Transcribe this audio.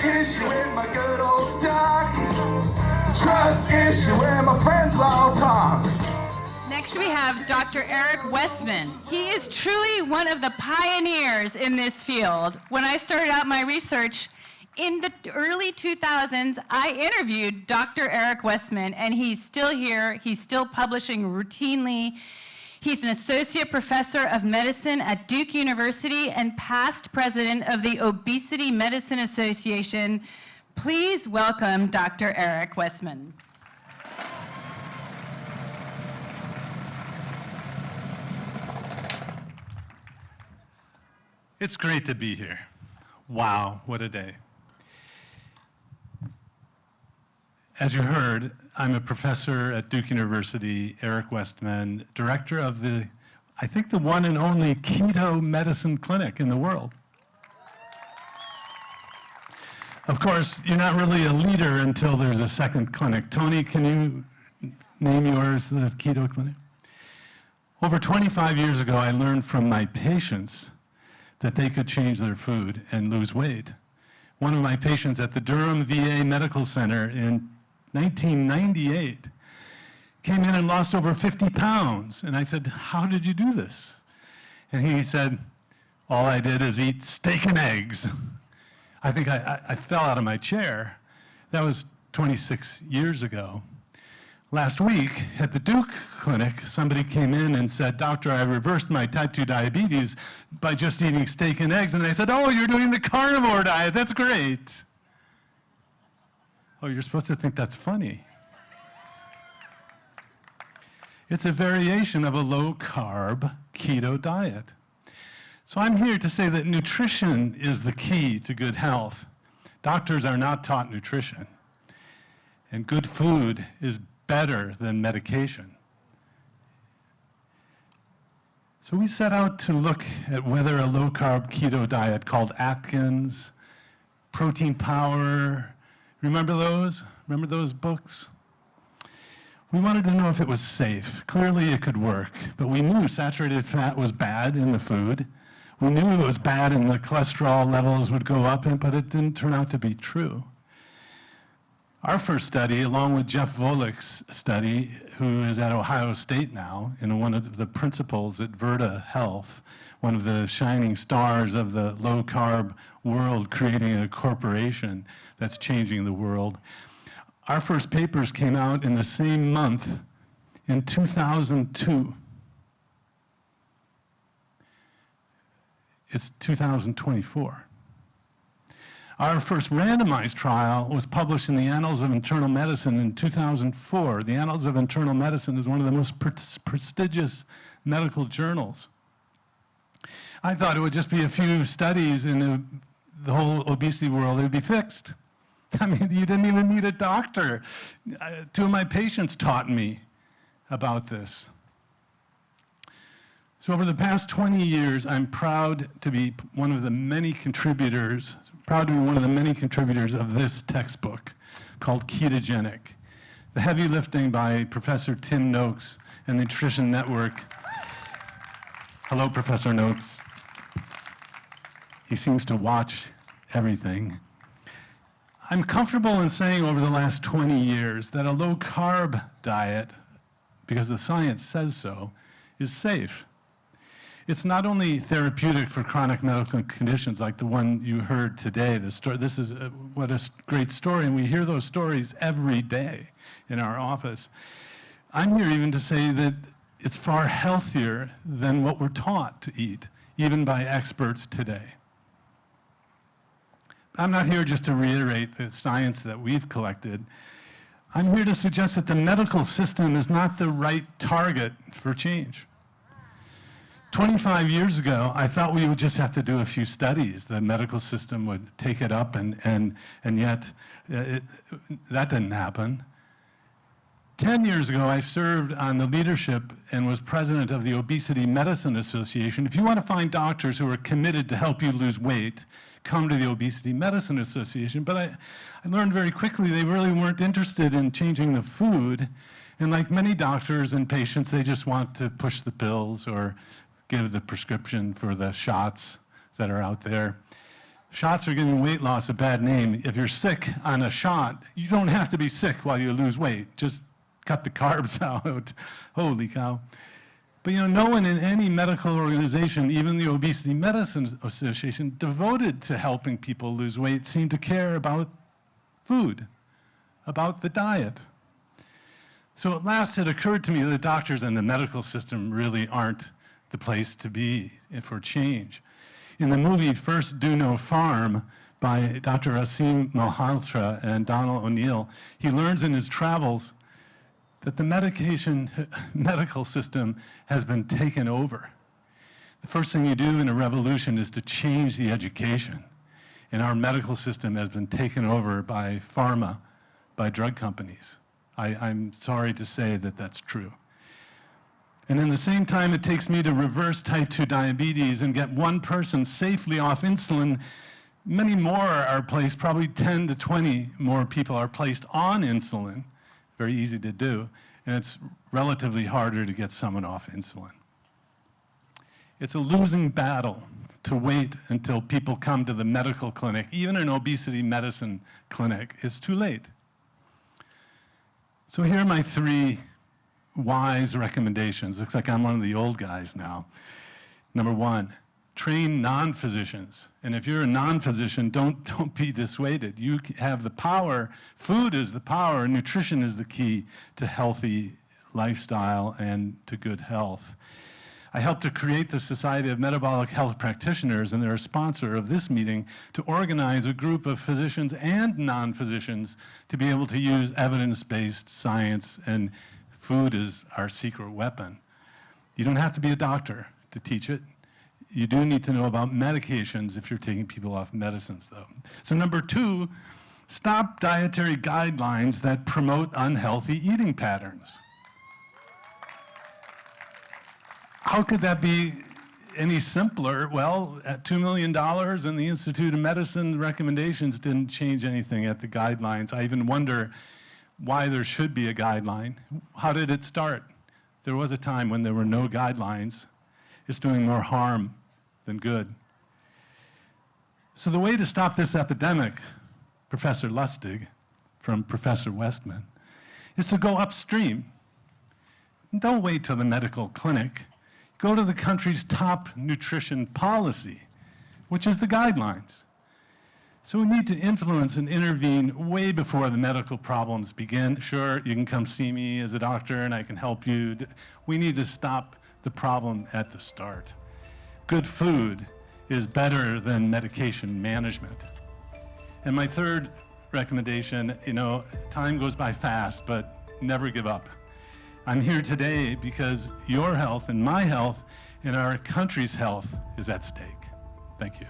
issue in my good old doc. Trust issue where my friends all talk. Next we have Dr. Eric Westman. He is truly one of the pioneers in this field. When I started out my research in the early 2000s, I interviewed Dr. Eric Westman, and he's still here. He's still publishing routinely. He's an associate professor of medicine at Duke University and past president of the Obesity Medicine Association. Please welcome Dr. Eric Westman. It's great to be here. Wow, what a day. As you heard, I'm a professor at Duke University, Eric Westman, director of the, I think the one and only keto medicine clinic in the world. Of course, you're not really a leader until there's a second clinic. Tony, can you name yours, the keto clinic? Over 25 years ago, I learned from my patients that they could change their food and lose weight. One of my patients at the Durham VA Medical Center in 1998 came in and lost over 50 pounds. And I said, how did you do this? And he said, all I did is eat steak and eggs. I think I fell out of my chair. That was 26 years ago. Last week at the Duke Clinic, somebody came in and said, Doctor, I reversed my type 2 diabetes by just eating steak and eggs. And I said, oh, you're doing the carnivore diet. That's great. Oh, you're supposed to think that's funny. It's a variation of a low-carb keto diet. So I'm here to say that nutrition is the key to good health. Doctors are not taught nutrition. And good food is better than medication. So we set out to look at whether a low-carb keto diet called Atkins, Protein Power, remember those? Remember those books? We wanted to know if it was safe. Clearly it could work, but we knew saturated fat was bad in the food. We knew it was bad and the cholesterol levels would go up, but it didn't turn out to be true. Our first study, along with Jeff Volek's study, who is at Ohio State now, and one of the principals at Virta Health, one of the shining stars of the low-carb world, creating a corporation that's changing the world. Our first papers came out in the same month in 2002. It's 2024. Our first randomized trial was published in the Annals of Internal Medicine in 2004. The Annals of Internal Medicine is one of the most prestigious medical journals. I thought it would just be a few studies in the whole obesity world, it would be fixed. I mean, you didn't even need a doctor. Two of my patients taught me about this. So over the past 20 years, I'm proud to be one of the many contributors of this textbook called Ketogenic, the heavy lifting by Professor Tim Noakes and the Nutrition Network. Hello, Professor Noakes. He seems to watch everything. I'm comfortable in saying over the last 20 years that a low-carb diet, because the science says so, is safe. It's not only therapeutic for chronic medical conditions like the one you heard today. This is what a great story, and we hear those stories every day in our office. I'm here even to say that it's far healthier than what we're taught to eat, even by experts today. I'm not here just to reiterate the science that we've collected. I'm here to suggest that the medical system is not the right target for change. 25 years ago, I thought we would just have to do a few studies. The medical system would take it up, and yet that didn't happen. 10 years ago, I served on the leadership and was president of the Obesity Medicine Association. If you want to find doctors who are committed to help you lose weight, come to the Obesity Medicine Association. But I learned very quickly they really weren't interested in changing the food. And like many doctors and patients, they just want to push the pills or give the prescription for the shots that are out there. Shots are giving weight loss a bad name. If you're sick on a shot, you don't have to be sick while you lose weight. Just cut the carbs out. Holy cow. But no one in any medical organization, even the Obesity Medicine Association, devoted to helping people lose weight, seemed to care about food, about the diet. So at last it occurred to me that doctors and the medical system really aren't the place to be for change. In the movie First Do No Farm by Dr. Asim Malhotra and Donald O'Neill, he learns in his travels that the medical system has been taken over. The first thing you do in a revolution is to change the education. And our medical system has been taken over by pharma, by drug companies. I'm sorry to say that that's true. And in the same time it takes me to reverse type 2 diabetes and get one person safely off insulin, many more are placed, probably 10 to 20 more people are placed on insulin. Very easy to do, and it's relatively harder to get someone off insulin. It's a losing battle to wait until people come to the medical clinic, even an obesity medicine clinic. It's too late. So here are my 3 wise recommendations. Looks like I'm one of the old guys now. Number 1, train non-physicians. And if you're a non-physician, don't be dissuaded. You have the power. Food is the power. Nutrition is the key to healthy lifestyle and to good health. I helped to create the Society of Metabolic Health Practitioners, and they're a sponsor of this meeting, to organize a group of physicians and non-physicians to be able to use evidence-based science, and food is our secret weapon. You don't have to be a doctor to teach it. You do need to know about medications if you're taking people off medicines, though. So number 2, stop dietary guidelines that promote unhealthy eating patterns. How could that be any simpler? Well, at $2 million and the Institute of Medicine recommendations didn't change anything at the guidelines. I even wonder why there should be a guideline. How did it start? There was a time when there were no guidelines. It's doing more harm than good. So the way to stop this epidemic, Professor Lustig from Professor Westman, is to go upstream. Don't wait till the medical clinic. Go to the country's top nutrition policy, which is the guidelines. So we need to influence and intervene way before the medical problems begin. Sure, you can come see me as a doctor and I can help you. We need to stop the problem at the start. Good food is better than medication management. And my 3rd recommendation, time goes by fast, but never give up. I'm here today because your health and my health and our country's health is at stake. Thank you.